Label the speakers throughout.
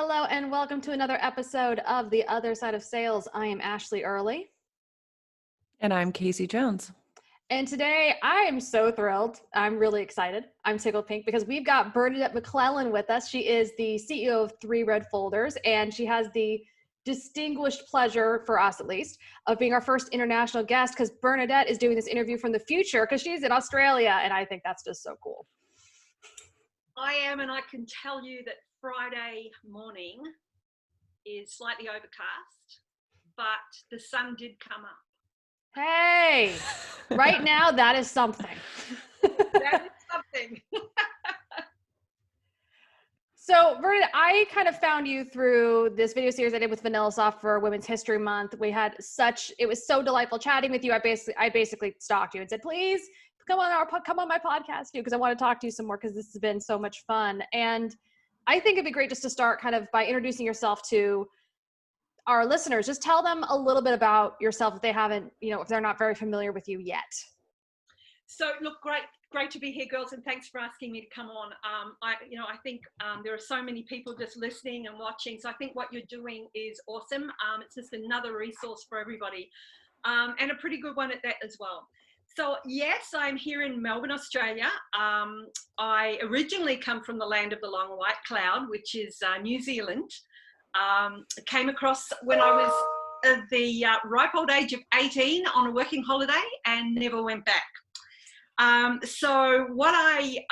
Speaker 1: Hello and welcome to another episode of The Other Side of Sales. I am Ashleigh Early.
Speaker 2: And I'm Kasey Jones.
Speaker 1: And today I am so thrilled. I'm really excited. I'm tickled pink because we've got Bernadette McClelland with us. She is the CEO of Three Red Folders, and she has the distinguished pleasure, for us at least, of being our first international guest because Bernadette is doing this interview from the future because she's in Australia, and I think that's just so cool.
Speaker 3: I am, and I can tell you that Friday morning is slightly overcast, but the sun did come up.
Speaker 1: Hey, right now that is something.
Speaker 3: That is something.
Speaker 1: So, Bernadette, I kind of found you through this video series I did with Vanilla Soft for Women's History Month. It was so delightful chatting with you. I basically stalked you and said, please come on my podcast too, because I want to talk to you some more because this has been so much fun. And I think it'd be great just to start kind of by introducing yourself to our listeners. Just tell them a little bit about yourself if they haven't, if they're not very familiar with you yet.
Speaker 3: So look, great to be here, girls, and thanks for asking me to come on. I think there are so many people just listening and watching. So I think what you're doing is awesome. It's just another resource for everybody, and a pretty good one at that as well. So yes, I'm here in Melbourne, Australia. I originally come from the land of the long white cloud, which is New Zealand. Came across when I was at the ripe old age of 18 on a working holiday and never went back. So what I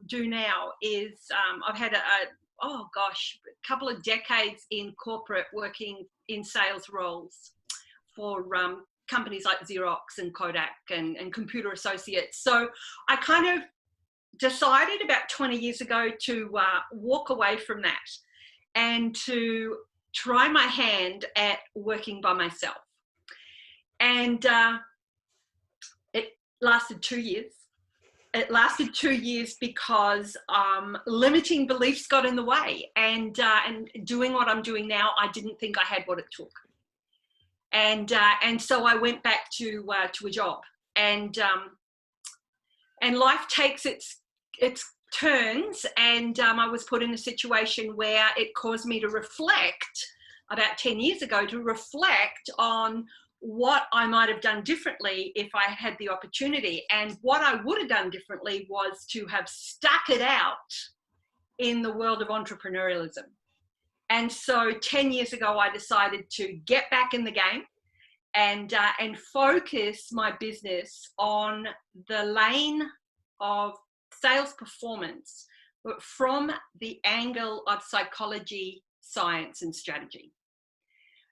Speaker 3: do now is I've had a couple of decades in corporate working in sales roles for companies like Xerox and Kodak and Computer Associates. So I kind of decided about 20 years ago to walk away from that and to try my hand at working by myself. And it lasted 2 years. It lasted 2 years because limiting beliefs got in the way, and doing what I'm doing now, I didn't think I had what it took. And so I went back to a job, and life takes its turns, and I was put in a situation where it caused me to reflect about 10 years ago, to reflect on what I might have done differently if I had the opportunity. And what I would have done differently was to have stuck it out in the world of entrepreneurialism. And so 10 years ago, I decided to get back in the game and focus my business on the lane of sales performance, but from the angle of psychology, science, and strategy.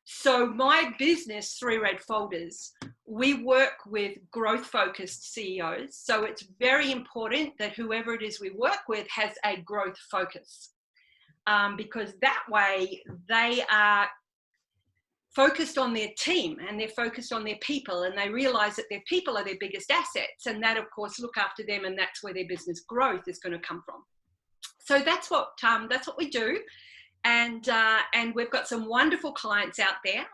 Speaker 3: So my business, Three Red Folders, we work with growth-focused CEOs. So it's very important that whoever it is we work with has a growth focus. Because that way they are focused on their team and they're focused on their people, and they realize that their people are their biggest assets, and that of course look after them, and that's where their business growth is going to come from. So that's what we do, and we've got some wonderful clients out there.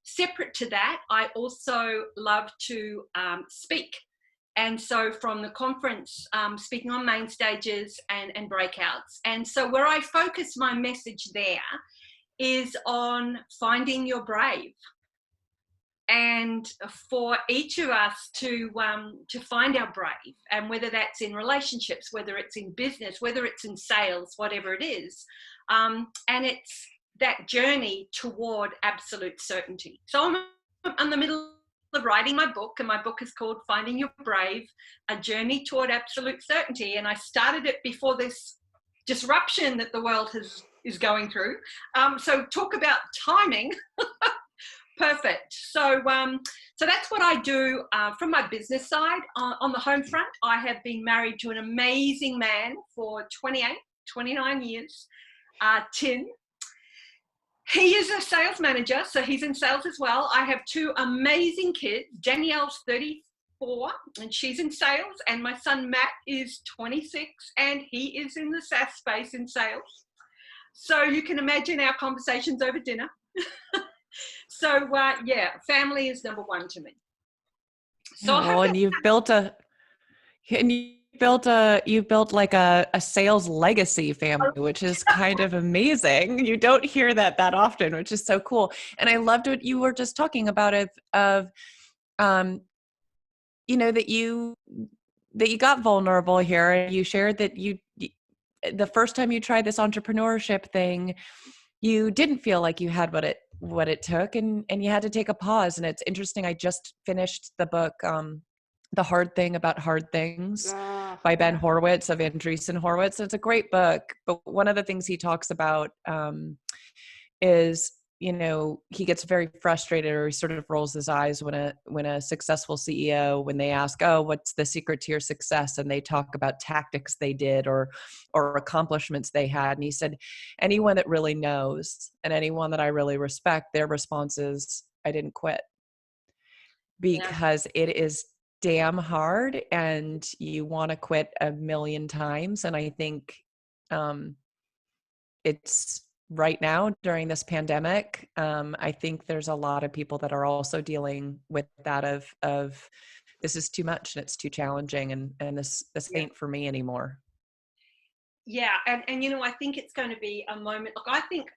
Speaker 3: Separate to that, I also love to speak. And so from the conference, speaking on main stages and breakouts. And so where I focus my message there is on finding your brave. And for each of us to find our brave, and whether that's in relationships, whether it's in business, whether it's in sales, whatever it is. And it's that journey toward absolute certainty. So I'm in the middle of writing my book, and my book is called Finding Your Brave, A Journey Toward Absolute Certainty. And I started it before this disruption that the world is going through. So talk about timing. Perfect. So that's what I do from my business side. On the home front, I have been married to an amazing man for 29 years, Tim. He is a sales manager, so he's in sales as well. I have two amazing kids. Danielle's 34, and she's in sales. And my son, Matt, is 26, and he is in the SaaS space in sales. So you can imagine our conversations over dinner. So, family is number one to me. So
Speaker 2: and you've built a you built like a sales legacy family, which is kind of amazing. You don't hear that often, which is so cool. And I loved what you were just talking about that you got vulnerable here, and you shared that the first time you tried this entrepreneurship thing, you didn't feel like you had what it took, and you had to take a pause. And it's interesting. I just finished the book, The Hard Thing About Hard Things by Ben Horowitz of Andreessen Horowitz. It's a great book, but one of the things he talks about is, he gets very frustrated, or he sort of rolls his eyes when a successful CEO, when they ask, oh, what's the secret to your success? And they talk about tactics they did or accomplishments they had. And he said, anyone that really knows and anyone that I really respect, their response is, I didn't quit. Because it is damn hard, and you want to quit a million times. And I think it's right now during this pandemic, I think there's a lot of people that are also dealing with that of this is too much and it's too challenging, and this ain't for me anymore.
Speaker 3: Yeah, and I think it's going to be a moment. Look, I think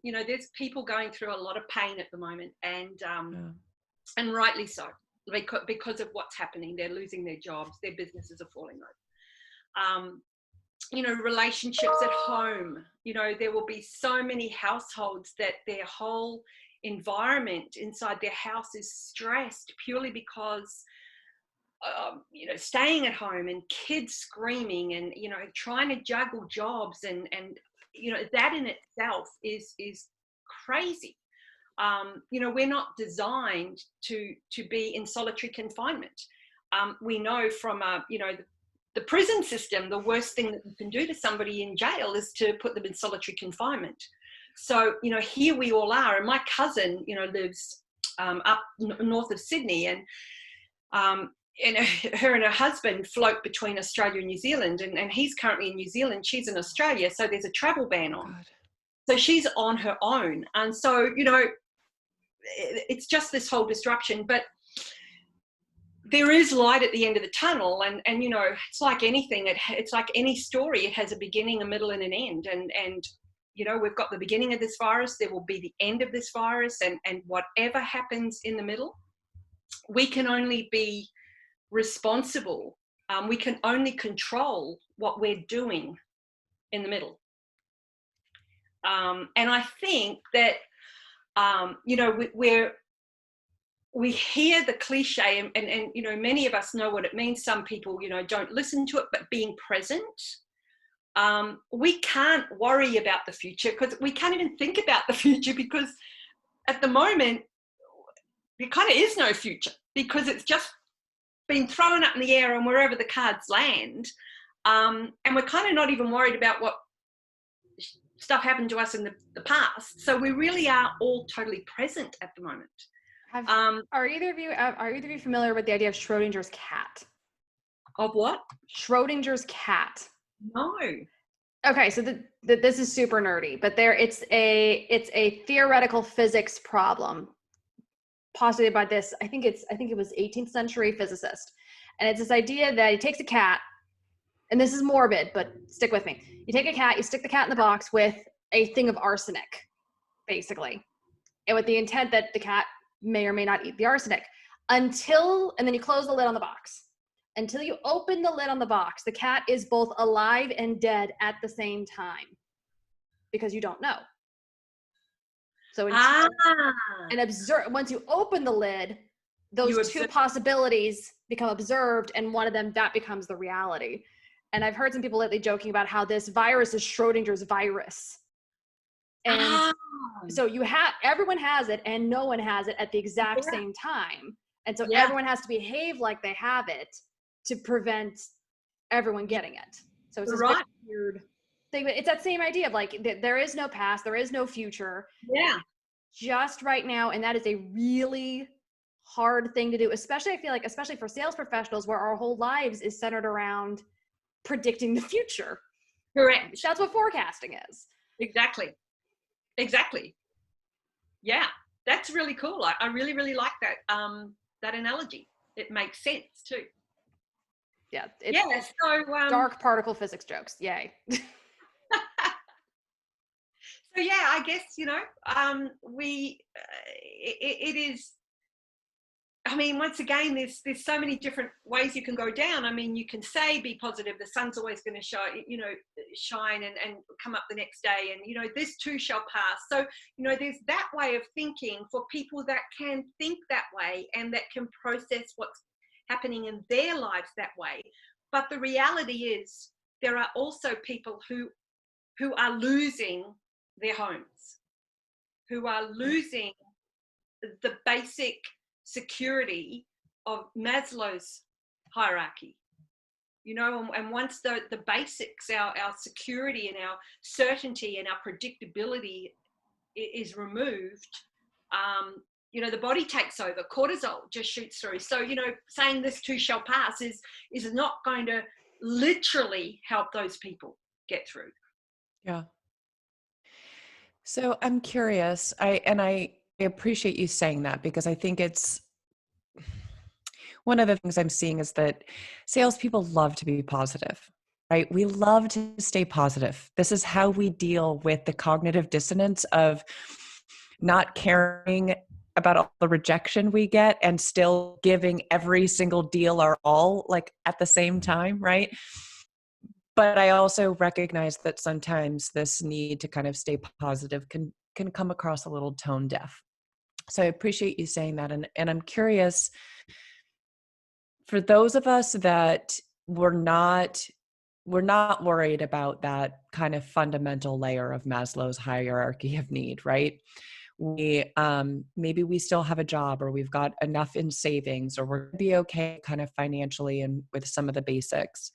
Speaker 3: there's people going through a lot of pain at the moment, and rightly so, because of what's happening. They're losing their jobs, their businesses are falling over. Relationships at home, there will be so many households that their whole environment inside their house is stressed purely because, staying at home and kids screaming and, trying to juggle jobs and that in itself is crazy. We're not designed to be in solitary confinement. We know from, the prison system, the worst thing that you can do to somebody in jail is to put them in solitary confinement. So, here we all are. And my cousin, lives up north of Sydney, and her and her husband float between Australia and New Zealand. And he's currently in New Zealand. She's in Australia. So there's a travel ban on. God. So she's on her own. And so, it's just this whole disruption. But there is light at the end of the tunnel, and it's like anything. It's like any story. It has a beginning, a middle, and an end. And we've got the beginning of this virus. There will be the end of this virus, and whatever happens in the middle, we can only be responsible. We can only control what we're doing in the middle. And I think that we hear the cliche, and many of us know what it means. Some people, don't listen to it, but being present. We can't worry about the future, because we can't even think about the future, because at the moment, there kind of is no future, because it's just been thrown up in the air and wherever the cards land. And we're kind of not even worried about what stuff happened to us in the past. So we really are all totally present at the moment.
Speaker 1: Are either of you familiar with the idea of Schrodinger's cat?
Speaker 3: Of what?
Speaker 1: Schrodinger's cat.
Speaker 3: No.
Speaker 1: Okay, so this is super nerdy, but it's a theoretical physics problem postulated by this. I think it was 18th century physicist, and it's this idea that he takes a cat, and this is morbid, but stick with me. You take a cat, you stick the cat in the box with a thing of arsenic, basically, and with the intent that the cat may or may not eat the arsenic and then you close the lid on the box. Until you open the lid on the box, the cat is both alive and dead at the same time, because you don't know. So once you open the lid, those two possibilities become observed, and one of them, that becomes the reality. And I've heard some people lately joking about how this virus is Schrodinger's virus. And so everyone has it, and no one has it at the exact same time. And so everyone has to behave like they have it to prevent everyone getting it. So it's this weird thing, but it's that same idea of like, there is no past, there is no future.
Speaker 3: Yeah.
Speaker 1: Just right now. And that is a really hard thing to do, especially, I feel like, especially for sales professionals, where our whole lives is centered around predicting the future.
Speaker 3: Correct.
Speaker 1: That's what forecasting is.
Speaker 3: Exactly. Yeah, that's really cool. I really, really like that, that analogy. It makes sense too.
Speaker 1: Yeah. It's
Speaker 3: Yeah. So
Speaker 1: dark particle physics jokes. Yay.
Speaker 3: So yeah, I guess, you know, it is. I mean, once again, there's so many different ways you can go down. I mean, you can say be positive. The sun's always going to shine, you know, shine and come up the next day, and you know, this too shall pass. So you know, there's that way of thinking for people that can think that way and that can process what's happening in their lives that way. But the reality is, there are also people who are losing their homes, who are losing the basic security of Maslow's hierarchy, you know, and once the basics, our security and our certainty and our predictability is removed, you know, the body takes over, cortisol just shoots through. So, you know, saying this too shall pass is not going to literally help those people get through.
Speaker 2: Yeah. So I'm curious, I appreciate you saying that, because I think it's one of the things I'm seeing is that salespeople love to be positive, right? We love to stay positive. This is how we deal with the cognitive dissonance of not caring about all the rejection we get and still giving every single deal our all, like at the same time, right? But I also recognize that sometimes this need to kind of stay positive can come across a little tone deaf. So I appreciate you saying that. And I'm curious, for those of us that we're not worried about that kind of fundamental layer of Maslow's hierarchy of need, right? We maybe we still have a job, or we've got enough in savings, or we're going to be okay kind of financially and with some of the basics.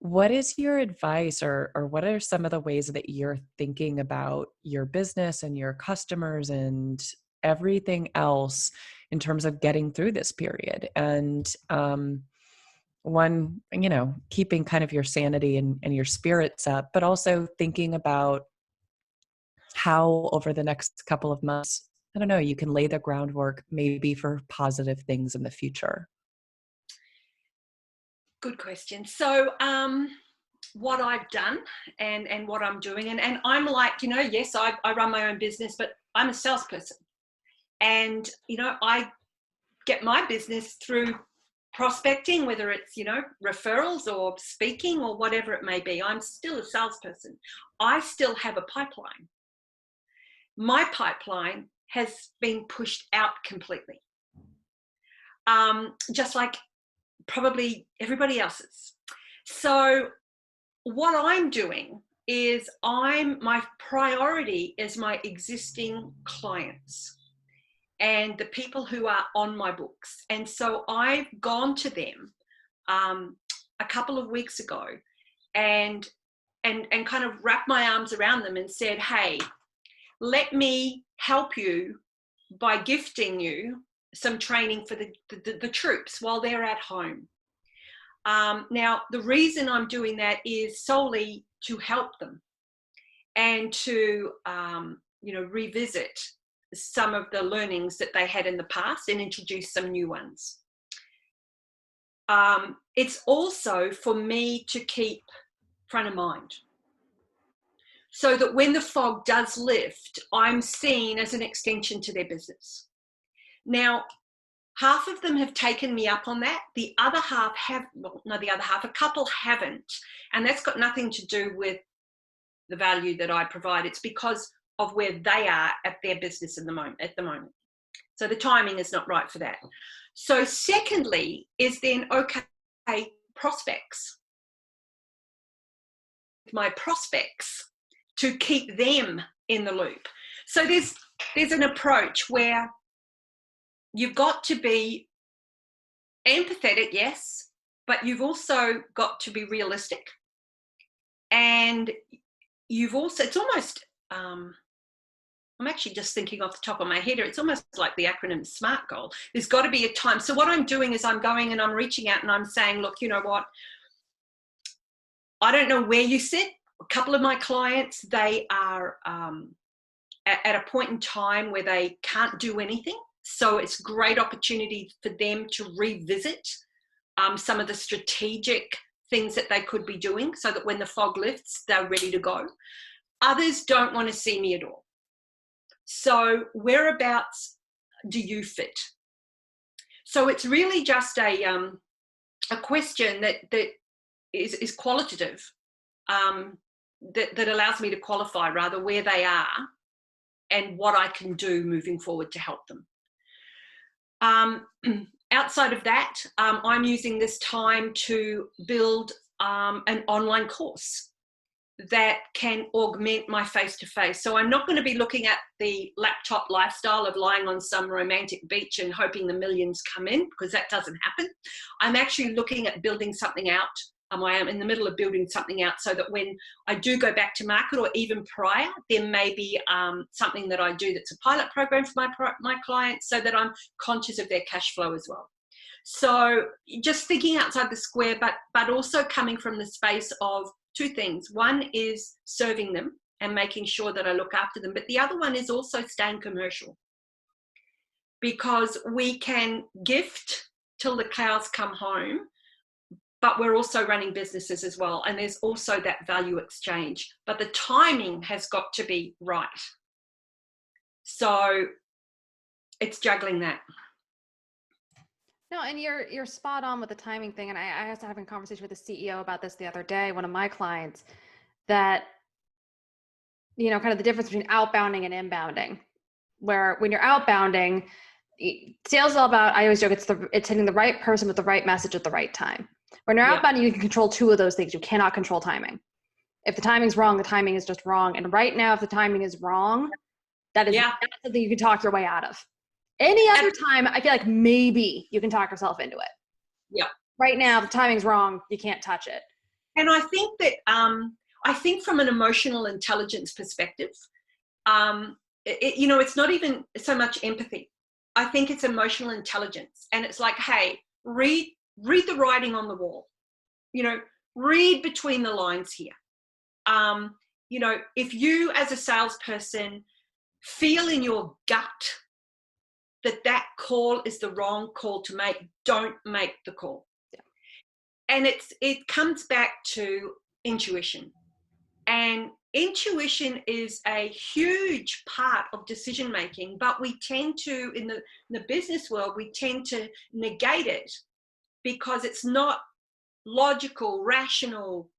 Speaker 2: What is your advice, or what are some of the ways that you're thinking about your business and your customers and everything else in terms of getting through this period? And one, you know, keeping kind of your sanity and your spirits up, but also thinking about how over the next couple of months, I don't know, you can lay the groundwork maybe for positive things in the future.
Speaker 3: Good question. So what I've done and what I'm doing, and I'm like, you know, yes, I run my own business, but I'm a salesperson. And, you know, I get my business through prospecting, whether it's, you know, referrals or speaking or whatever it may be. I'm still a salesperson. I still have a pipeline. My pipeline has been pushed out completely. Just like probably everybody else's. So what I'm doing is my priority is my existing clients and the people who are on my books. And so I've gone to them a couple of weeks ago and kind of wrapped my arms around them and said, hey, let me help you by gifting you some training for the troops while they're at home. Now, the reason I'm doing that is solely to help them and to, you know, revisit some of the learnings that they had in the past and introduce some new ones. It's also for me to keep front of mind, so that when the fog does lift, I'm seen as an extension to their business. Now, half of them have taken me up on that. The other half a couple haven't. And that's got nothing to do with the value that I provide. It's because of where they are at their business at the moment. So the timing is not right for that. So secondly is then, okay, prospects. My prospects, to keep them in the loop. So there's an approach where you've got to be empathetic, yes, but you've also got to be realistic. And you've also, it's almost, I'm actually just thinking off the top of my head here, it's almost like the acronym SMART goal. There's got to be a time. So what I'm doing is I'm going and I'm reaching out and I'm saying, look, you know what? I don't know where you sit. A couple of my clients, they are at a point in time where they can't do anything. So it's a great opportunity for them to revisit some of the strategic things that they could be doing so that when the fog lifts, they're ready to go. Others don't want to see me at all. So whereabouts do you fit? So it's really just a question that is qualitative, that allows me to qualify rather where they are and what I can do moving forward to help them. Outside of that, I'm using this time to build an online course that can augment my face-to-face. So I'm not going to be looking at the laptop lifestyle of lying on some romantic beach and hoping the millions come in, because that doesn't happen. I'm actually looking at building something out. I am in the middle of building something out so that when I do go back to market, or even prior, there may be something that I do that's a pilot program for my clients, so that I'm conscious of their cash flow as well. So just thinking outside the square, but also coming from the space of two things. One is serving them and making sure that I look after them. But the other one is also staying commercial, because we can gift till the cows come home, but we're also running businesses as well. And there's also that value exchange, but the timing has got to be right. So it's juggling that.
Speaker 1: No, and you're spot on with the timing thing. And I was having a conversation with the CEO about this the other day, one of my clients, that, you know, kind of the difference between outbounding and inbounding, where when you're outbounding, sales is all about, I always joke, it's hitting the right person with the right message at the right time. When you're outbounding, you can control two of those things. You cannot control timing. If the timing's wrong, the timing is just wrong. And right now, if the timing is wrong, that's something you can talk your way out of. Any other time, I feel like maybe you can talk yourself into it.
Speaker 3: Yeah.
Speaker 1: Right now, if the timing's wrong, you can't touch it.
Speaker 3: And I think that, I think from an emotional intelligence perspective, you know, it's not even so much empathy. I think it's emotional intelligence. And it's like, hey, read the writing on the wall. You know, read between the lines here. You know, if you as a salesperson feel in your gut that call is the wrong call to make, don't make the call. Yeah. And it comes back to intuition. And intuition is a huge part of decision making, but we tend to, in the business world, we tend to negate it because it's not logical, rational,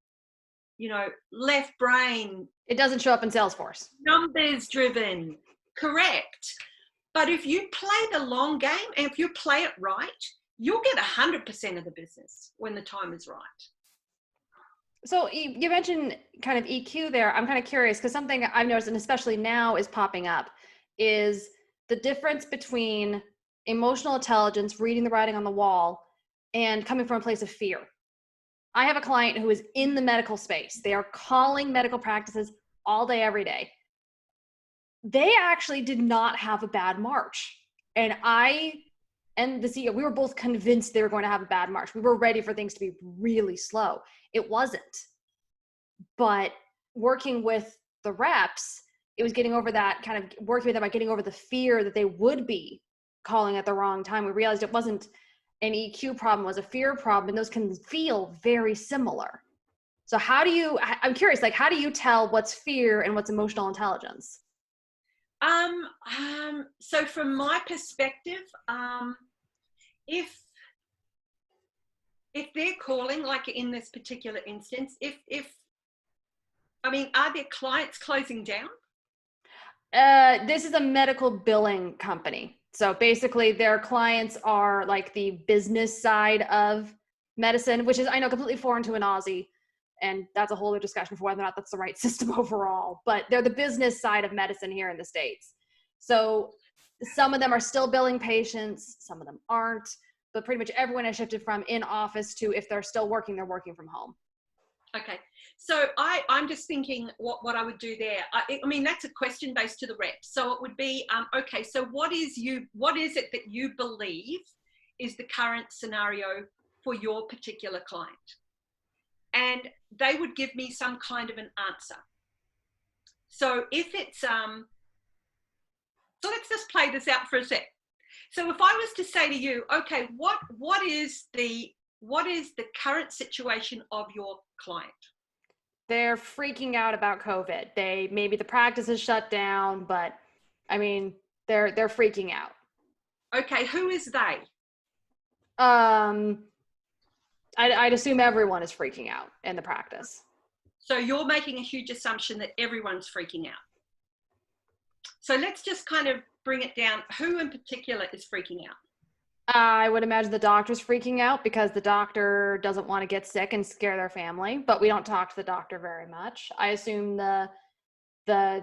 Speaker 3: you know, left brain.
Speaker 1: It doesn't show up in Salesforce.
Speaker 3: Numbers driven, correct. But if you play the long game and if you play it right, you'll get 100% of the business when the time is right.
Speaker 1: So you mentioned kind of EQ there. I'm kind of curious because something I've noticed, and especially now is popping up, is the difference between emotional intelligence, reading the writing on the wall, and coming from a place of fear. I have a client who is in the medical space. They are calling medical practices all day, every day. They actually did not have a bad March. And I and the CEO, we were both convinced they were going to have a bad March. We were ready for things to be really slow. It wasn't. But working with the reps, it was getting over that, kind of working with them by getting over the fear that they would be calling at the wrong time. We realized it wasn't an EQ problem, it was a fear problem, and those can feel very similar. So I'm curious, like, how do you tell what's fear and what's emotional intelligence?
Speaker 3: So from my perspective, if they're calling, like in this particular instance, are their clients closing down?
Speaker 1: This is a medical billing company. So basically their clients are like the business side of medicine, which is, I know, completely foreign to an Aussie. And that's a whole other discussion for whether or not that's the right system overall, but they're the business side of medicine here in the States. So some of them are still billing patients, some of them aren't, but pretty much everyone has shifted from in office to, if they're still working, they're working from home.
Speaker 3: Okay. So I'm just thinking what I would do there. I mean, that's a question based to the reps. So it would be, okay, so what is it that you believe is the current scenario for your particular client? And they would give me some kind of an answer. So if it's, so let's just play this out for a sec. So if I was to say to you, okay, what is the what is the current situation of your client?
Speaker 1: They're freaking out about COVID. Maybe the practice is shut down, but I mean, they're freaking out.
Speaker 3: Okay, who is they?
Speaker 1: I'd assume everyone is freaking out in the practice.
Speaker 3: So you're making a huge assumption that everyone's freaking out. So let's just kind of bring it down. Who in particular is freaking out?
Speaker 1: I would imagine the doctor's freaking out because the doctor doesn't want to get sick and scare their family, but we don't talk to the doctor very much. I assume the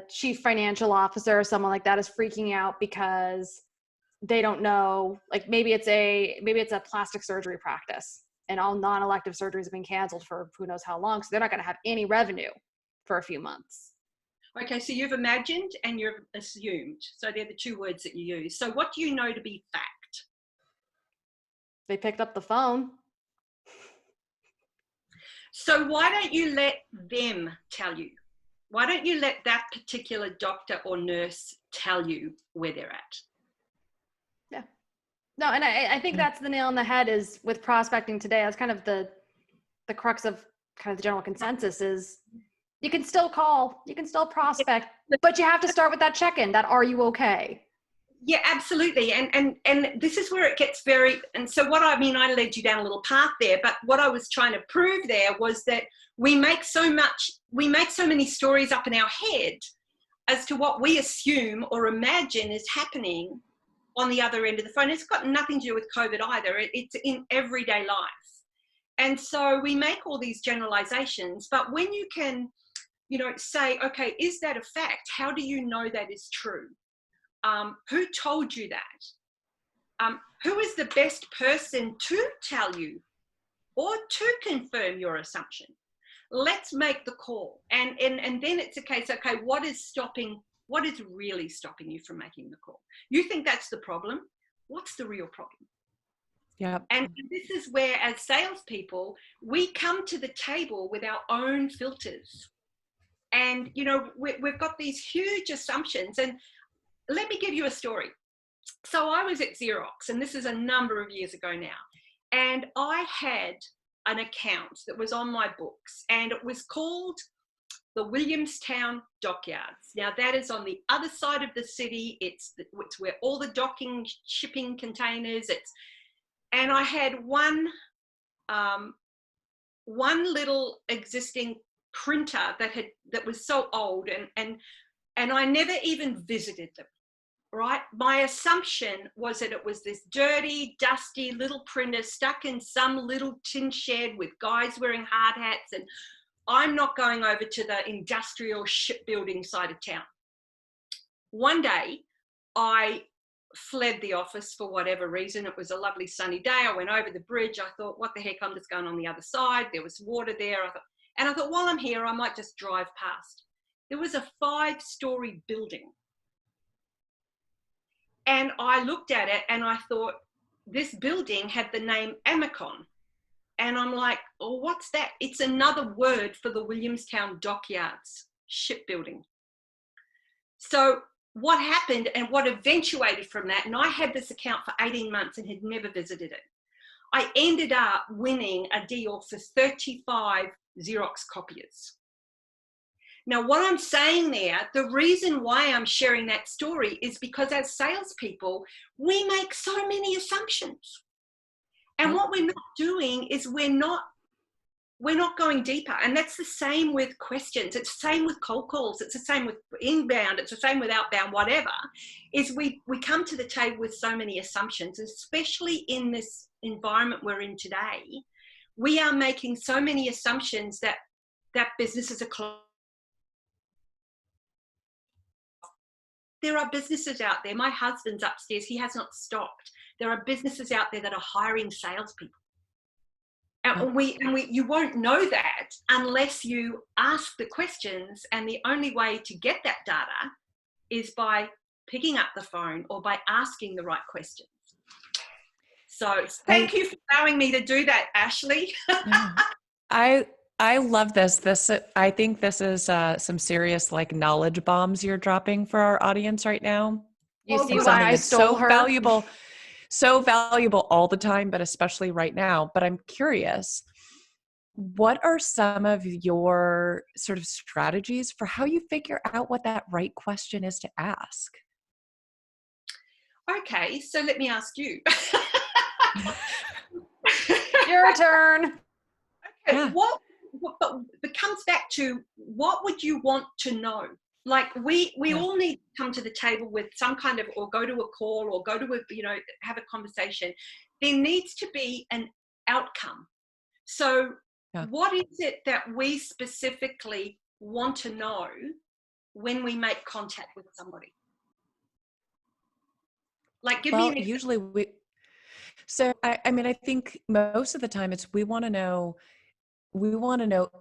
Speaker 1: chief financial officer or someone like that is freaking out because they don't know, like maybe it's a plastic surgery practice and all non-elective surgeries have been canceled for who knows how long. So they're not going to have any revenue for a few months.
Speaker 3: Okay, so you've imagined and you've assumed. So they're the two words that you use. So what do you know to be fact?
Speaker 1: They picked up the phone.
Speaker 3: So why don't you let them tell you? Why don't you let that particular doctor or nurse tell you where they're at?
Speaker 1: Yeah. No, and I think that's the nail on the head is with prospecting today. That's kind of the crux of kind of the general consensus is you can still call, you can still prospect, but you have to start with that check-in, that are you okay?
Speaker 3: Yeah, absolutely. And this is where it gets and so what I mean, I led you down a little path there, but what I was trying to prove there was that we make so many stories up in our head as to what we assume or imagine is happening on the other end of the phone. It's got nothing to do with COVID either. It's in everyday life. And so we make all these generalizations, but when you can, say, okay, is that a fact? How do you know that is true? Who told you that? Who is the best person to tell you or to confirm your assumption? Let's make the call. And then it's a case, okay, what is really stopping you from making the call? You think that's the problem? What's the real problem?
Speaker 2: Yeah.
Speaker 3: And this is where, as salespeople, we come to the table with our own filters. And, we've got these huge assumptions. And let me give you a story. So I was at Xerox, and this is a number of years ago now, and I had an account that was on my books, and it was called the Williamstown Dockyards. Now that is on the other side of the city. It's where all the docking, shipping containers. And I had one little existing printer that was so old, and I never even visited them. Right? My assumption was that it was this dirty, dusty little printer stuck in some little tin shed with guys wearing hard hats, and I'm not going over to the industrial shipbuilding side of town. One day, I fled the office for whatever reason. It was a lovely sunny day. I went over the bridge. I thought, what the heck, I'm just going on the other side. There was water there. I thought, while I'm here, I might just drive past. There was a 5-story building. And I looked at it and I thought, this building had the name Amicon. And I'm like, oh, what's that? It's another word for the Williamstown Dockyards shipbuilding. So what happened and what eventuated from that, and I had this account for 18 months and had never visited it. I ended up winning a deal for 35 Xerox copiers. Now, what I'm saying there, the reason why I'm sharing that story is because as salespeople, we make so many assumptions. And what we're not doing is we're not going deeper. And that's the same with questions. It's the same with cold calls. It's the same with inbound. It's the same with outbound, whatever, is we come to the table with so many assumptions, especially in this environment we're in today. We are making so many assumptions that businesses are closed. There are businesses out there. My husband's upstairs. He has not stopped. There are businesses out there that are hiring salespeople. And you won't know that unless you ask the questions. And the only way to get that data is by picking up the phone or by asking the right questions. So thank you for allowing me to do that, Ashleigh.
Speaker 2: I love this. I think this is some serious knowledge bombs you're dropping for our audience right now.
Speaker 1: You see why I stole her?
Speaker 2: Valuable. so valuable all the time, but especially right now. But I'm curious, what are some of your sort of strategies for how you figure out what that right question is to ask?
Speaker 3: Okay, so let me ask you.
Speaker 1: Your turn.
Speaker 3: Okay,
Speaker 2: Yeah.
Speaker 3: but it comes back to, what would you want to know? Like, we all need to come to the table with some kind of, or go to a call, or go to a, have a conversation. There needs to be an outcome. So what is it that we specifically want to know when we make contact with somebody? Like, give me an example.
Speaker 2: Usually I mean, I think most of the time we want to know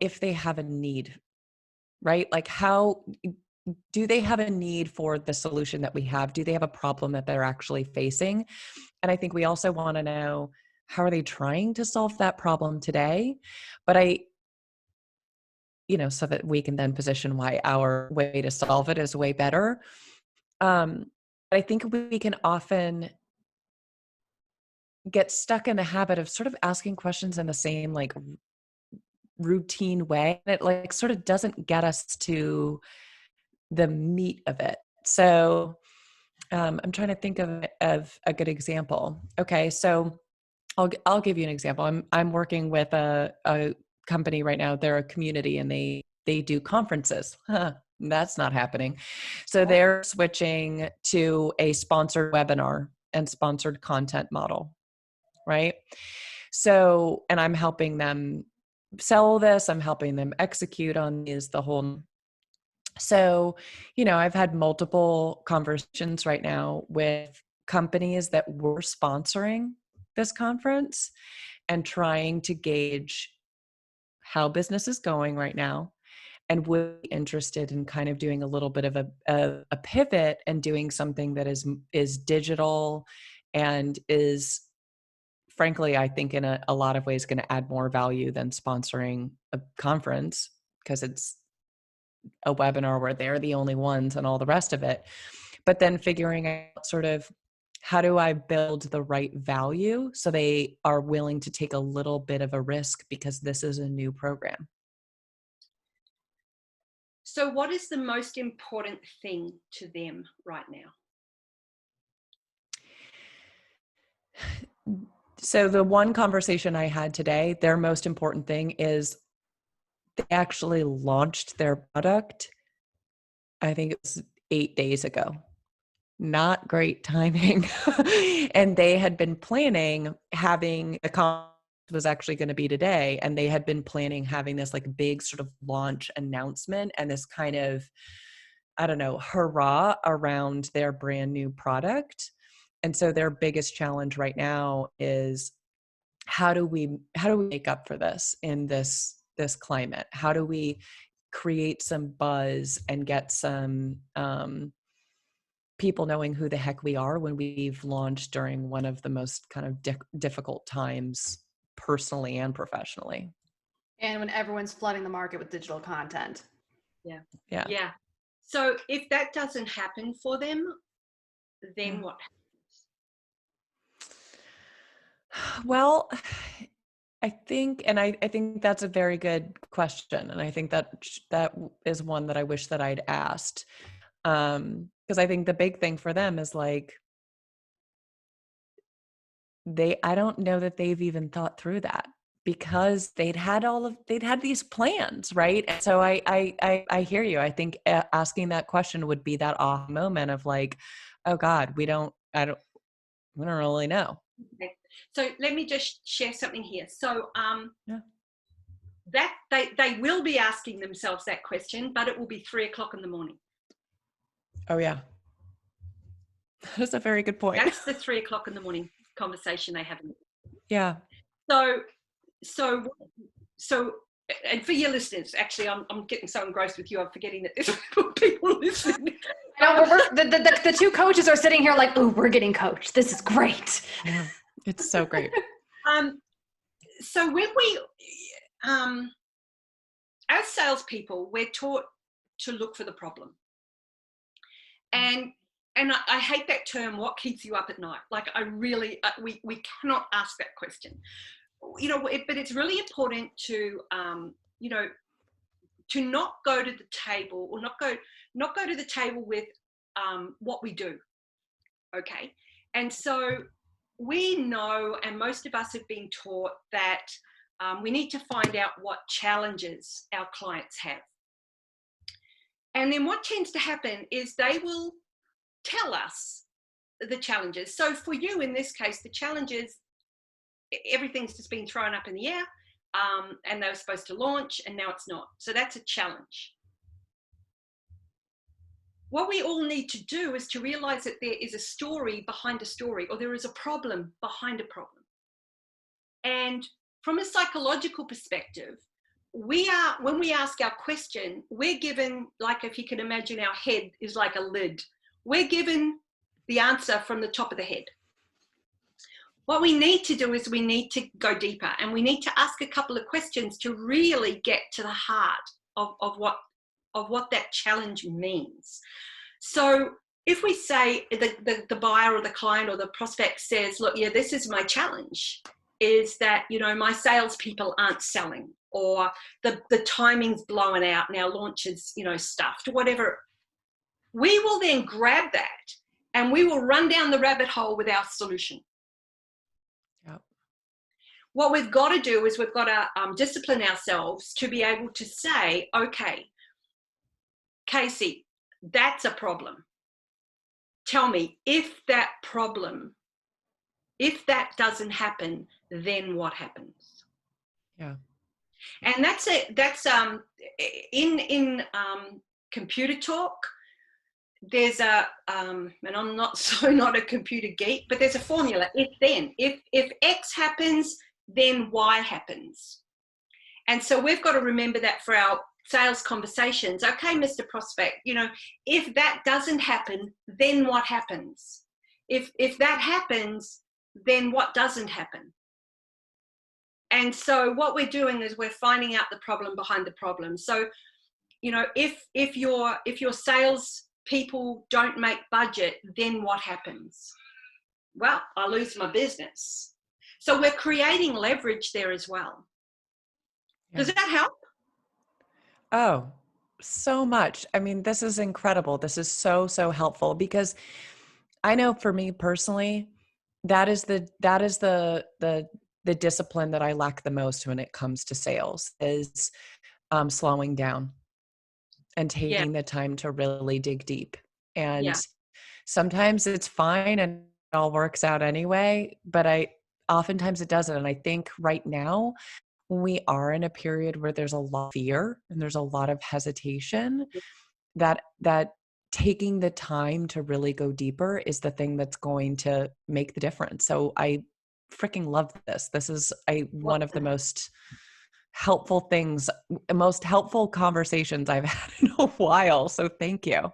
Speaker 2: if they have a need, right? Like, how do they have a need for the solution that we have? Do they have a problem that they're actually facing? And I think we also want to know, how are they trying to solve that problem today? But so that we can then position why our way to solve it is way better. I think we can often get stuck in the habit of sort of asking questions in the same like routine way. It like sort of doesn't get us to the meat of it. So I'm trying to think of a good example. Okay, so I'll give you an example. I'm working with a company right now. They're a community, and they do conferences. That's not happening. So they're switching to a sponsored webinar and sponsored content model, right? So, and I'm helping them sell this. I'm helping them execute on the whole. So, I've had multiple conversations right now with companies that were sponsoring this conference and trying to gauge how business is going right now, and would be interested in kind of doing a little bit of a pivot and doing something that is digital and is, frankly, I think in a lot of ways going to add more value than sponsoring a conference, because it's a webinar where they're the only ones and all the rest of it. But then figuring out sort of, how do I build the right value so they are willing to take a little bit of a risk because this is a new program?
Speaker 3: So what is the most important thing to them right now?
Speaker 2: So the one conversation I had today, their most important thing is they actually launched their product, I think it was 8 days ago. Not great timing. And they had been planning having a conference was actually going to be today. And they had been planning having this like big sort of launch announcement and this kind of, I don't know, hurrah around their brand new product. And so their biggest challenge right now is, how do we make up for this in this climate? How do we create some buzz and get some people knowing who the heck we are when we've launched during one of the most kind of difficult times personally and professionally?
Speaker 1: And when everyone's flooding the market with digital content.
Speaker 3: Yeah. So if that doesn't happen for them, then what happens?
Speaker 2: Well, I think that's a very good question. And I think that is one that I wish that I'd asked. Because I think the big thing for them is like, I don't know that they've even thought through that, because they'd had these plans, right? And so I hear you. I think asking that question would be that aha moment of like, oh God, we don't really know.
Speaker 3: Okay. So let me just share something here. So that they will be asking themselves that question, but it will be 3:00 in the morning.
Speaker 2: Oh yeah. That's a very good point.
Speaker 3: That's the 3:00 in the morning conversation they have.
Speaker 2: Yeah.
Speaker 3: So, and for your listeners, actually, I'm getting so engrossed with you, I'm forgetting that there's people listening.
Speaker 1: The two coaches are sitting here like, oh, we're getting coached. This is great.
Speaker 2: Yeah, it's so great.
Speaker 3: So when we, as salespeople, we're taught to look for the problem. And and I hate that term, what keeps you up at night? Like I really, we cannot ask that question, you know, but it's really important to, you know, to not go to the table, or not go to the table with what we do. Okay. And so we know, and most of us have been taught that we need to find out what challenges our clients have. And then what tends to happen is they will tell us the challenges. So for you, in this case, the challenges, everything's just been thrown up in the air, and they were supposed to launch and now it's not. So that's a challenge. What we all need to do is to realize that there is a story behind a story, or there is a problem behind a problem. And from a psychological perspective, when we ask our question, we're given, like if you can imagine our head is like a lid, we're given the answer from the top of the head. What we need to do is we need to go deeper, and we need to ask a couple of questions to really get to the heart of what that challenge means. So if we say the buyer or the client or the prospect says, look, yeah, this is my challenge, is that, you know, my salespeople aren't selling, or the timing's blowing out and our launch is, you know, stuffed, whatever. We will then grab that and we will run down the rabbit hole with our solution.
Speaker 2: Yep.
Speaker 3: What we've got to do is we've got to discipline ourselves to be able to say, okay, Kasey, that's a problem. Tell me, if that doesn't happen, then what happens?
Speaker 2: Yeah.
Speaker 3: And that's it. That's in computer talk. There's a and I'm not a computer geek, but there's a formula. If X happens, then Y happens. And so we've got to remember that for our sales conversations. Okay, Mr. Prospect, you know, if that doesn't happen, then what happens? If that happens, then what doesn't happen? And so what we're doing is we're finding out the problem behind the problem. So, you know, if your sales people don't make budget, then what happens? Well, I lose my business. So we're creating leverage there as well. Yeah. Does that help?
Speaker 2: Oh, so much. I mean, this is incredible. This is so, so helpful, because I know for me personally, that is the discipline that I lack the most when it comes to sales, is slowing down and taking the time to really dig deep. And sometimes it's fine and it all works out anyway, but oftentimes it doesn't. And I think right now we are in a period where there's a lot of fear and there's a lot of hesitation, that taking the time to really go deeper is the thing that's going to make the difference. So I freaking love this. This is one of the most helpful conversations I've had in a while. So thank you.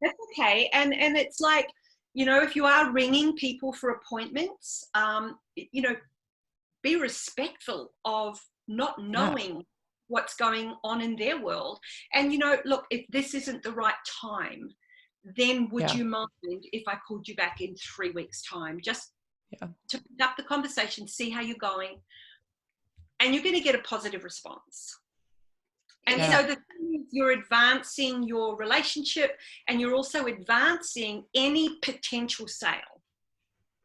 Speaker 3: That's okay. And it's like, you know, if you are ringing people for appointments, you know, be respectful of not knowing what's going on in their world. And, you know, look, if this isn't the right time, then would you mind if I called you back in 3 weeks' time, just to pick up the conversation, see how you're going, and you're going to get a positive response. And so the thing is, you're advancing your relationship, and you're also advancing any potential sale.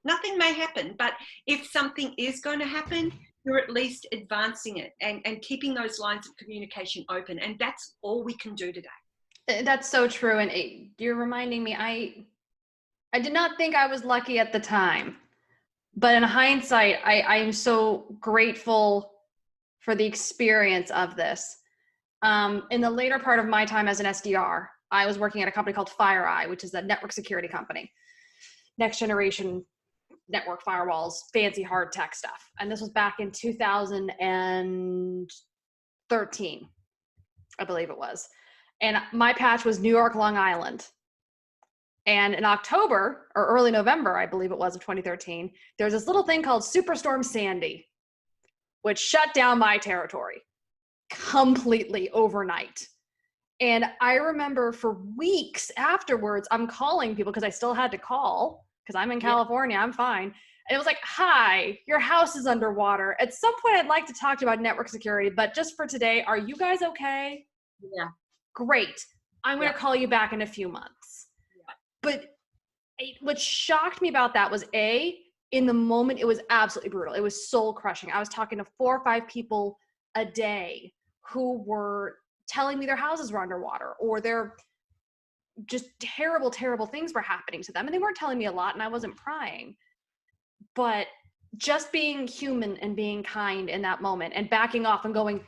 Speaker 3: Nothing may happen, but if something is going to happen, you're at least advancing it and keeping those lines of communication open. And that's all we can do today.
Speaker 1: That's so true. And you're reminding me, I did not think I was lucky at the time, but in hindsight, I am so grateful for the experience of this. In the later part of my time as an SDR, I was working at a company called FireEye, which is a network security company, next generation network firewalls, fancy hard tech stuff. And this was back in 2013, I believe it was. And my patch was New York, Long Island. And in October or early November, I believe it was, of 2013, there was this little thing called Superstorm Sandy, which shut down my territory completely overnight. And I remember for weeks afterwards, I'm calling people because I still had to call because I'm in California, I'm fine. And it was like, hi, your house is underwater. At some point, I'd like to talk to you about network security, but just for today, are you guys okay?
Speaker 3: Yeah.
Speaker 1: Great. I'm going to call you back in a few months. Yeah. But what shocked me about that was in the moment, it was absolutely brutal. It was soul crushing. I was talking to 4 or 5 people a day who were telling me their houses were underwater or their just terrible, terrible things were happening to them. And they weren't telling me a lot and I wasn't prying, but just being human and being kind in that moment and backing off and going,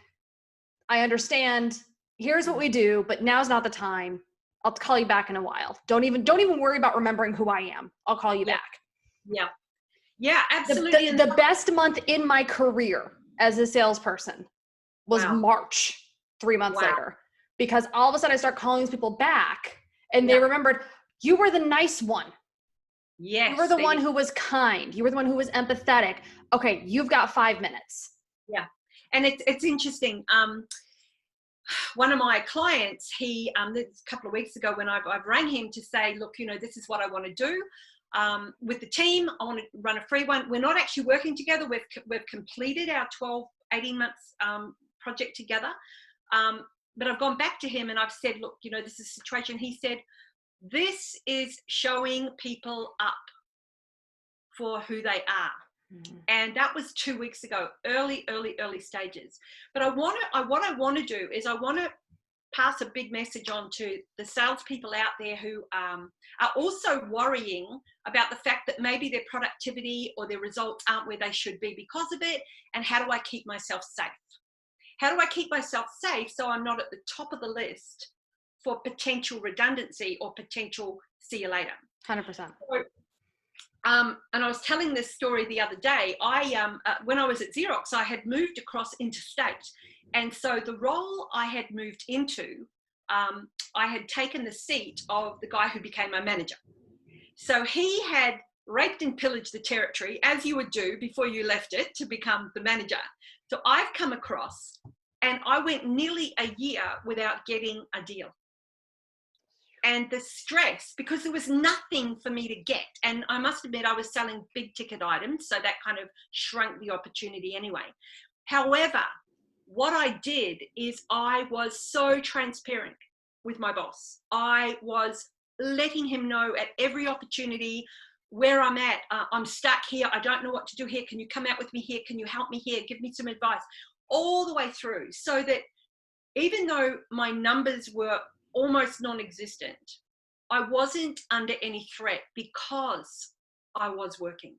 Speaker 1: I understand, here's what we do, but now's not the time. I'll call you back in a while. Don't even worry about remembering who I am. I'll call you back.
Speaker 3: Yeah. Yeah, absolutely.
Speaker 1: The best month in my career as a salesperson was March, 3 months later, because all of a sudden I start calling these people back and they remembered, you were the nice one.
Speaker 3: Yes.
Speaker 1: You were the one who was kind. You were the one who was empathetic. Okay, you've got 5 minutes.
Speaker 3: Yeah. And it's interesting. One of my clients, he, a couple of weeks ago when I've rang him to say, look, this is what I want to do. With the team, I want to run a free one. We're not actually working together. We've completed our 18 months project together. But I've gone back to him and I've said, look, this is a situation. He said, this is showing people up for who they are. Mm-hmm. And that was 2 weeks ago, early stages. But what I want to do is I want to pass a big message on to the salespeople out there who are also worrying about the fact that maybe their productivity or their results aren't where they should be because of it. And how do I keep myself safe? How do I keep myself safe so I'm not at the top of the list for potential redundancy or potential see you later?
Speaker 1: 100%.
Speaker 3: So, and I was telling this story the other day. When I was at Xerox, I had moved across interstate. And so the role I had moved into, I had taken the seat of the guy who became my manager. So he had raped and pillaged the territory, as you would do before you left it to become the manager. So I've come across and I went nearly a year without getting a deal. And the stress, because there was nothing for me to get. And I must admit, I was selling big ticket items, so that kind of shrunk the opportunity anyway. However, what I did is I was so transparent with my boss. I was letting him know at every opportunity where I'm at. I'm stuck here. I don't know what to do here. Can you come out with me here? Can you help me here? Give me some advice. All the way through, so that even though my numbers were almost non-existent, I wasn't under any threat because I was working.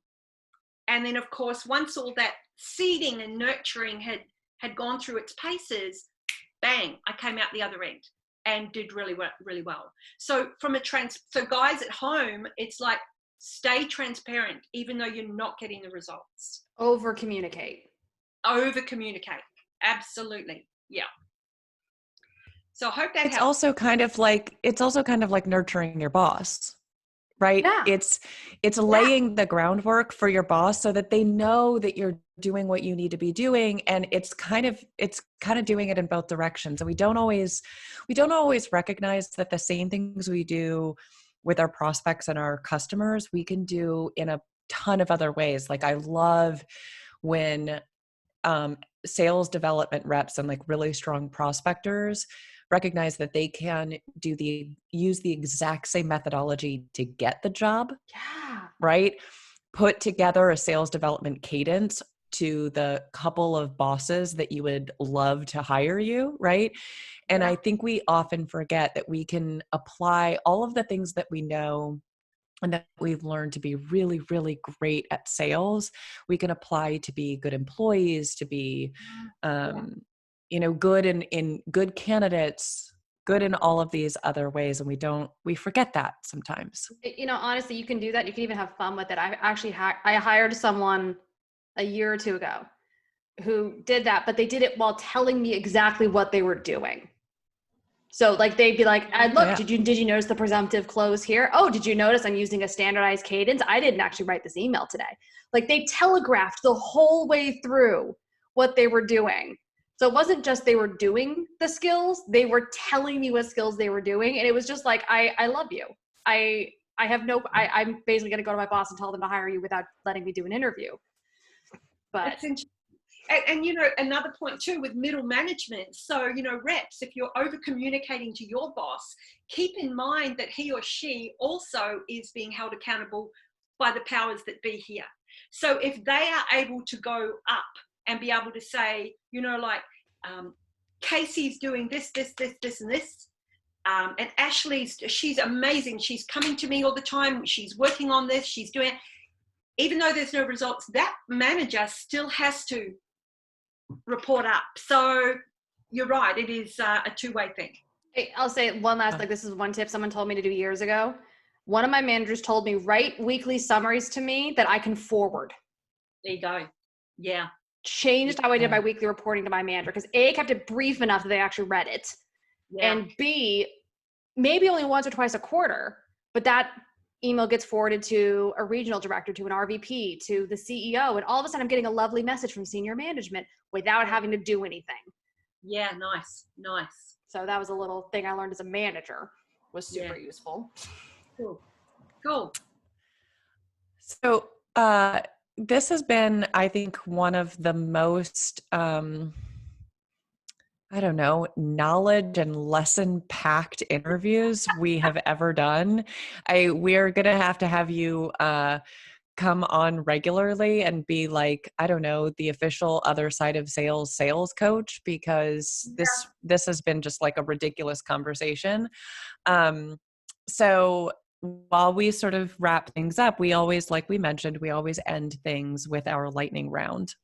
Speaker 3: And then of course, once all that seeding and nurturing had gone through its paces, bang, I came out the other end and did really well. So so guys at home, it's like, stay transparent, even though you're not getting the results.
Speaker 1: Over communicate.
Speaker 3: Absolutely. Yeah. So I hope that
Speaker 2: it's
Speaker 3: helps.
Speaker 2: also kind of like nurturing your boss, right?
Speaker 1: Yeah.
Speaker 2: It's laying the groundwork for your boss so that they know that you're doing what you need to be doing. And it's kind of doing it in both directions. And we don't always recognize that the same things we do with our prospects and our customers, we can do in a ton of other ways. Like I love when sales development reps and like really strong prospectors recognize that they can use the exact same methodology to get the job.
Speaker 1: Yeah.
Speaker 2: Right? Put together a sales development cadence to the couple of bosses that you would love to hire you, right? And I think we often forget that we can apply all of the things that we know and that we've learned to be really, really great at sales. We can apply to be good employees, to be, good in good candidates, good in all of these other ways. And we forget that sometimes.
Speaker 1: Honestly, you can do that. You can even have fun with it. I hired someone a year or two ago who did that, but they did it while telling me exactly what they were doing. So like, they'd be like, look, did you notice the presumptive close here? Oh, did you notice I'm using a standardized cadence? I didn't actually write this email today. Like they telegraphed the whole way through what they were doing. So it wasn't just they were doing the skills, they were telling me what skills they were doing. And it was just like, I love you. I'm basically going to go to my boss and tell them to hire you without letting me do an interview. But
Speaker 3: and you know, another point too with middle management. So, you know, reps, if you're over communicating to your boss, keep in mind that he or she also is being held accountable by the powers that be here. So if they are able to go up and be able to say, you know, like, Kasey's doing this, and this. And Ashleigh's, she's amazing. She's coming to me all the time. She's working on this. She's doing it. Even though there's no results, that manager still has to report up. So you're right. It is a two-way thing.
Speaker 1: Hey, I'll say one last, like, this is one tip someone told me to do years ago. One of my managers told me, write weekly summaries to me that I can forward.
Speaker 3: There you go. Yeah.
Speaker 1: Changed how I did my weekly reporting to my manager, because A, kept it brief enough that they actually read it. Yeah. And B, maybe only once or twice a quarter, but that email gets forwarded to a regional director, to an RVP, to the CEO. And all of a sudden I'm getting a lovely message from senior management without having to do anything.
Speaker 3: Yeah. Nice.
Speaker 1: So that was a little thing I learned as a manager, was super useful.
Speaker 3: Cool.
Speaker 2: So, this has been, I think, one of the most, knowledge and lesson packed interviews we have ever done. We're going to have you come on regularly and be like, the official other side of sales coach, because this has been just like a ridiculous conversation. So while we sort of wrap things up, we always, like we mentioned, we always end things with our lightning round.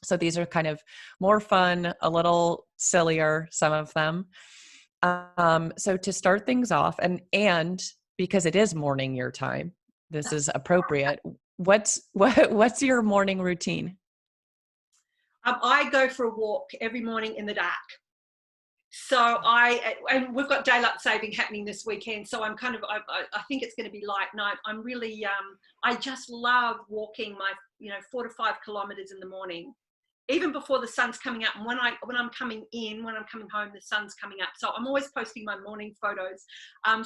Speaker 2: So these are kind of more fun, a little sillier, some of them. So to start things off, and because it is morning your time, this is appropriate. What's your morning routine?
Speaker 3: I go for a walk every morning in the dark. So and we've got daylight saving happening this weekend. So I'm I think it's going to be light night. I'm really, I just love walking my, 4 to 5 kilometers in the morning, even before the sun's coming up. And when I'm coming home, the sun's coming up. So I'm always posting my morning photos.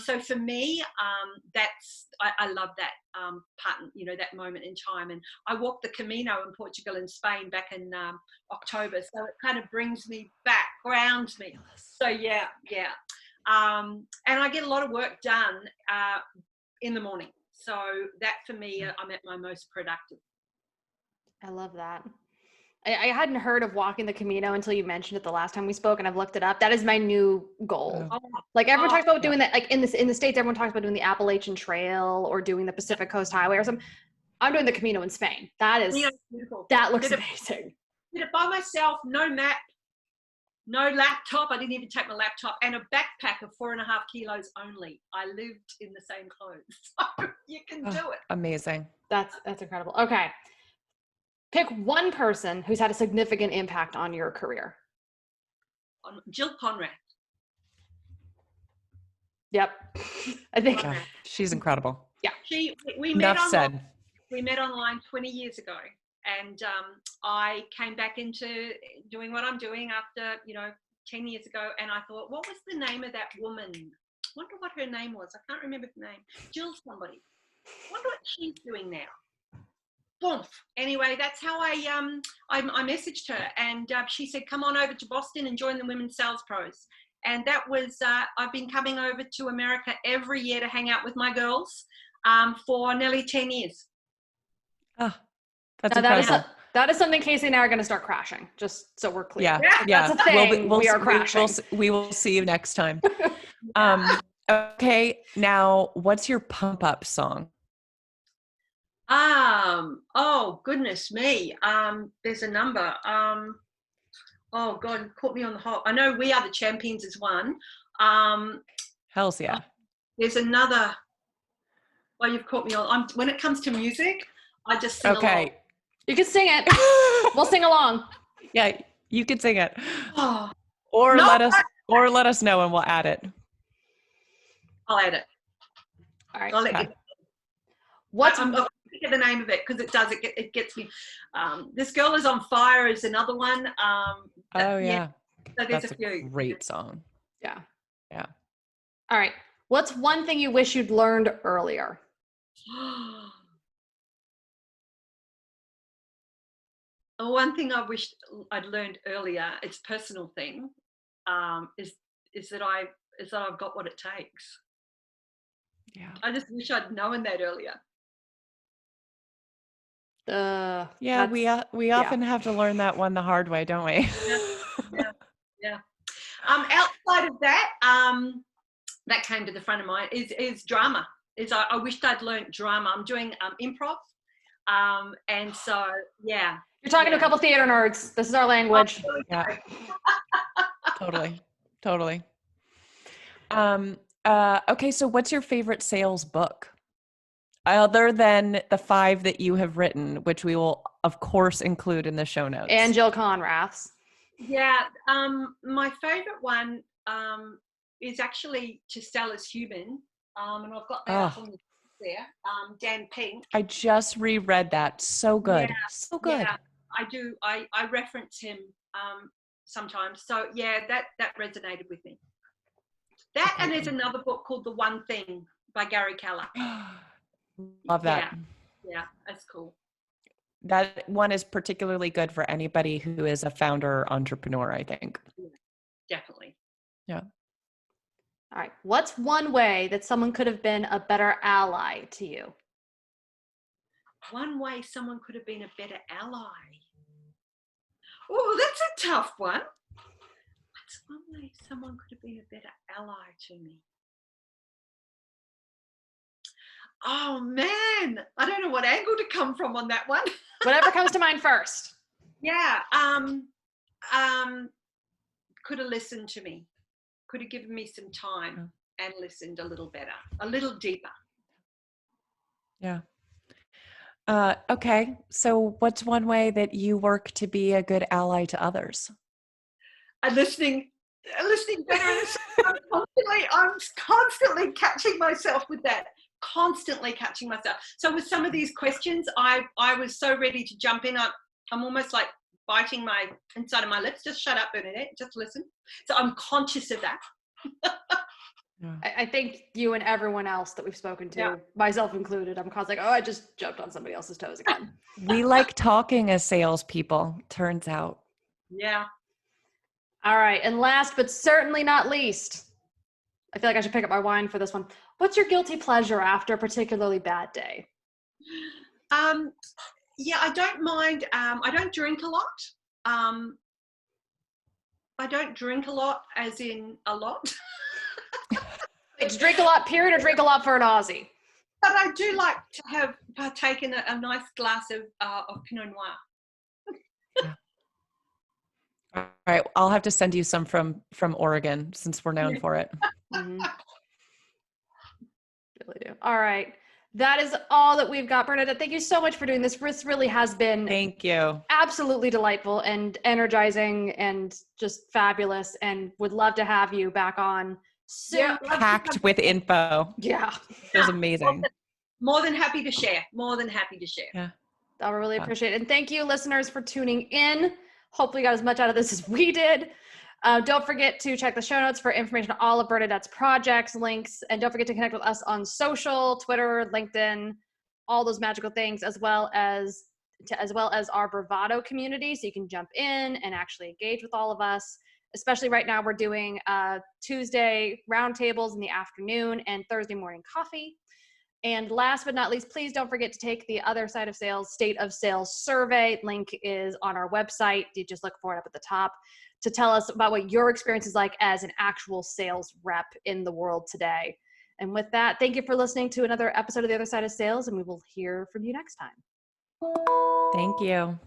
Speaker 3: So for me, I love that part, that moment in time. And I walked the Camino in Portugal and Spain back in October. So it kind of brings me back, grounds me. So yeah. And I get a lot of work done in the morning. So that for me, I'm at my most productive.
Speaker 1: I love that. I hadn't heard of walking the Camino until you mentioned it the last time we spoke, and I've looked it up. That is my new goal. Like everyone talks about doing that, like in the States, everyone talks about doing the Appalachian Trail or doing the Pacific Coast Highway or something. I'm doing the Camino in Spain. That is beautiful. That looks amazing.
Speaker 3: Did it by myself, no map, no laptop. I didn't even take my laptop, and a backpack of 4.5 kilos only. I lived in the same clothes. So you can do it.
Speaker 2: Amazing.
Speaker 1: That's incredible. Okay. Pick one person who's had a significant impact on your career.
Speaker 3: Jill Conrad.
Speaker 1: Yep. I think
Speaker 2: she's incredible.
Speaker 1: Yeah.
Speaker 3: We met online 20 years ago, and I came back into doing what I'm doing after 10 years ago, and I thought, what was the name of that woman? Wonder what her name was. I can't remember the name. Jill somebody. Wonder what she's doing now. Boom. Anyway, that's how I messaged her, and she said, come on over to Boston and join the Women's Sales Pros. And that was, I've been coming over to America every year to hang out with my girls for nearly 10 years.
Speaker 2: Oh, that's incredible.
Speaker 1: That is something Kasey and I are going to start crashing, just so we're clear.
Speaker 2: Yeah.
Speaker 1: That's a thing. We are crashing.
Speaker 2: We will see you next time. Okay. Now, what's your pump up song?
Speaker 3: Oh goodness me. There's a number. Oh God, caught me on the hop. I know We Are the Champions is one.
Speaker 2: Hells yeah.
Speaker 3: There's another. Well, you've caught me on. When it comes to music, I just sing along.
Speaker 1: You can sing it. We'll sing along.
Speaker 2: Yeah, you can sing it.
Speaker 3: Oh.
Speaker 2: Or let us know and we'll add it.
Speaker 3: I'll add it.
Speaker 1: All right.
Speaker 3: I'll let you. get the name of it because it does. It gets me. This Girl Is on Fire is another one.
Speaker 2: Oh yeah.
Speaker 3: So there's
Speaker 2: That's
Speaker 3: a few.
Speaker 2: great song.
Speaker 1: Yeah.
Speaker 2: Yeah.
Speaker 1: All right. What's one thing you wish you'd learned earlier?
Speaker 3: One thing I wished I'd learned earlier, it's a personal thing, is that I've got what it takes.
Speaker 2: Yeah.
Speaker 3: I just wish I'd known that earlier.
Speaker 2: Yeah, we often have to learn that one the hard way, don't we?
Speaker 3: Yeah. Outside of that, that came to the front of mind is drama. I wished I'd learned drama. I'm doing improv, and so yeah.
Speaker 1: You're talking to a couple theater nerds. This is our language.
Speaker 2: Yeah. Totally. Okay, so what's your favorite sales book? Other than the 5 that you have written, which we will, of course, include in the show notes.
Speaker 1: And Jill Conrath's.
Speaker 3: Yeah, my favorite one is actually To Sell As Human, and I've got that up on the there. Dan Pink.
Speaker 2: I just reread that. So good.
Speaker 3: Yeah,
Speaker 2: so good.
Speaker 3: Yeah, I do. I reference him sometimes. So yeah, that resonated with me. That and there's another book called The One Thing by Gary Keller.
Speaker 2: Love that.
Speaker 3: Yeah, that's cool.
Speaker 2: That one is particularly good for anybody who is a founder or entrepreneur, I think.
Speaker 3: Definitely.
Speaker 2: Yeah.
Speaker 1: All right. What's one way that someone could have been a better ally to you?
Speaker 3: One way someone could have been a better ally. Oh, that's a tough one. What's one way someone could have been a better ally to me? Oh man, I don't know what angle to come from on that one.
Speaker 1: Whatever comes to mind first.
Speaker 3: Yeah, could have listened to me. Could have given me some time and listened a little better, a little deeper.
Speaker 2: Yeah. Okay. So what's one way that you work to be a good ally to others?
Speaker 3: Listening better. I'm constantly catching myself with that. Constantly catching myself. So with some of these questions, I was so ready to jump in. I'm almost like biting my inside of my lips. Just shut up, Bernadette. Just listen. So I'm conscious of that.
Speaker 1: I think you and everyone else that we've spoken to, myself included, I'm constantly like, oh, I just jumped on somebody else's toes again.
Speaker 2: We like talking as salespeople, turns out.
Speaker 3: Yeah.
Speaker 1: All right. And last but certainly not least, I feel like I should pick up my wine for this one. What's your guilty pleasure after a particularly bad day?
Speaker 3: Yeah, I don't mind. I don't drink a lot. I don't drink a lot as in a lot.
Speaker 1: It's drink a lot, period, or drink a lot for an Aussie?
Speaker 3: But I do like to have partaken a nice glass of Pinot Noir.
Speaker 2: Yeah. All right, I'll have to send you some from Oregon since we're known for it.
Speaker 1: Mm-hmm. Really do. All right. That is all that we've got, Bernadette. Thank you so much for doing this. This really has been
Speaker 2: Thank you.
Speaker 1: Absolutely delightful and energizing and just fabulous, and would love to have you back on soon.
Speaker 3: Yeah,
Speaker 2: packed with info.
Speaker 1: Yeah.
Speaker 2: It was amazing.
Speaker 3: More than happy to share. More than happy to share.
Speaker 2: Yeah.
Speaker 1: I really appreciate it. And thank you, listeners, for tuning in. Hopefully you got as much out of this as we did. Don't forget to check the show notes for information on all of Bernadette's projects, links, and don't forget to connect with us on social, Twitter, LinkedIn, all those magical things, as well as our Bravado community, so you can jump in and actually engage with all of us. Especially right now, we're doing Tuesday roundtables in the afternoon and Thursday morning coffee. And last but not least, please don't forget to take the Other Side of Sales State of Sales survey. Link is on our website. You just look for it up at the top to tell us about what your experience is like as an actual sales rep in the world today. And with that, thank you for listening to another episode of The Other Side of Sales, and we will hear from you next time.
Speaker 2: Thank you.